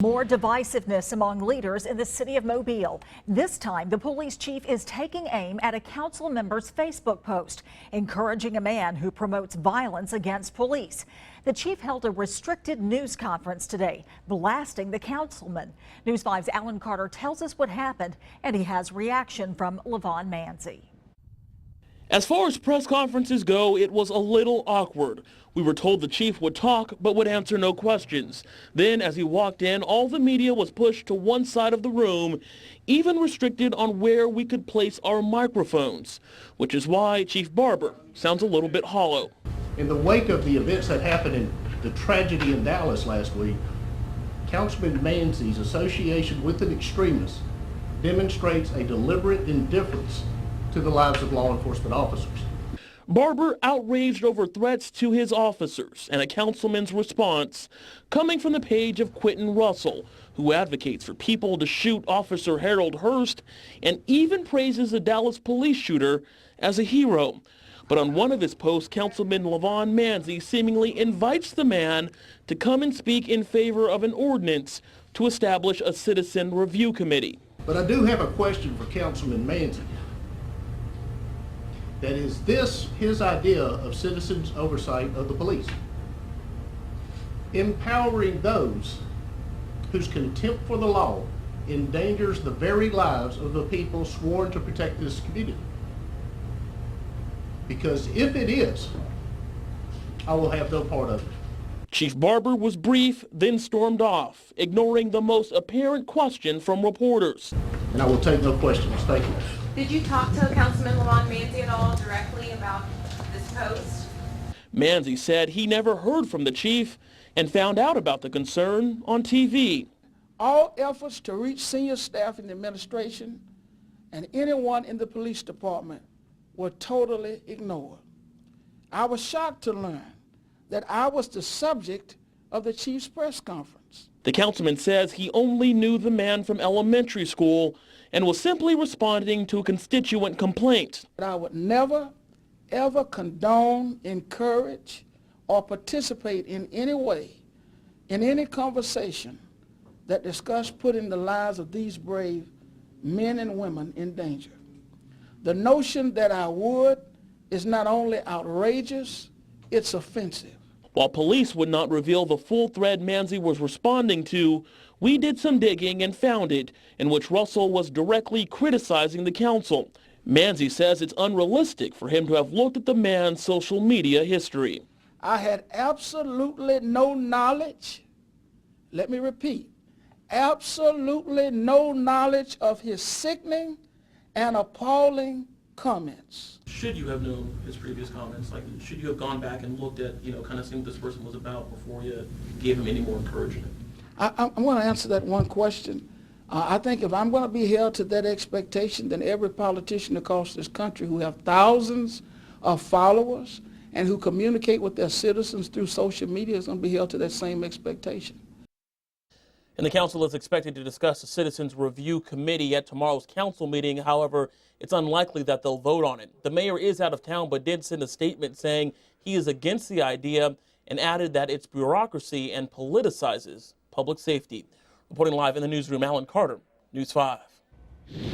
More divisiveness among leaders in the city of Mobile. This time, the police chief is taking aim at a council member's Facebook post, encouraging a man who promotes violence against police. The chief held a restricted news conference today, blasting the councilman. News 5's Alan Carter tells us what happened, and he has reaction from Levon Manzi. As far as press conferences go, it was a little awkward. We were told the chief would talk, but would answer no questions. Then, as he walked in, all the media was pushed to one side of the room, even restricted on where we could place our microphones, which is why Chief Barber sounds a little bit hollow. In the wake of the events that happened in the tragedy in Dallas last week, Councilman Manzi's association with an extremist demonstrates a deliberate indifference to the lives of law enforcement officers. Barber outraged over threats to his officers and a councilman's response coming from the page of Quentin Russell, who advocates for people to shoot Officer Harold Hurst and even praises the Dallas police shooter as a hero. But on one of his posts, Councilman Levon Manzi seemingly invites the man to come and speak in favor of an ordinance to establish a citizen review committee. But I do have a question for Councilman Manzi. That is this his idea of citizens' oversight of the police? Empowering those whose contempt for the law endangers the very lives of the people sworn to protect this community. Because if it is, I will have no part of it. Chief Barber was brief, then stormed off, ignoring the most apparent question from reporters. And I will take no questions. Thank you. Did you talk to Councilman Levon Manzi at all directly about this post? Manzi said he never heard from the chief and found out about the concern on TV. All efforts to reach senior staff in the administration and anyone in the police department were totally ignored. I was shocked to learn that I was the subject of the chief's press conference. The councilman says he only knew the man from elementary school and was simply responding to a constituent complaint. I would never, ever condone, encourage, or participate in any way in any conversation that discussed putting the lives of these brave men and women in danger. The notion that I would is not only outrageous, it's offensive. While police would not reveal the full thread Manzi was responding to, we did some digging and found it, in which Russell was directly criticizing the council. Manzi says it's unrealistic for him to have looked at the man's social media history. I had absolutely no knowledge, let me repeat, absolutely no knowledge of his sickening and appalling comments. Should you have known his previous comments? Like, should you have gone back and looked at, kind of seeing what this person was about before you gave him any more encouragement? I'm going to answer that one question. I think if I'm going to be held to that expectation, then every politician across this country who have thousands of followers and who communicate with their citizens through social media is going to be held to that same expectation. And the council is expected to discuss the Citizens Review Committee at tomorrow's council meeting. However, it's unlikely that they'll vote on it. The mayor is out of town, but did send a statement saying he is against the idea and added that it's bureaucracy and politicizes public safety. Reporting live in the newsroom, Alan Carter, News 5.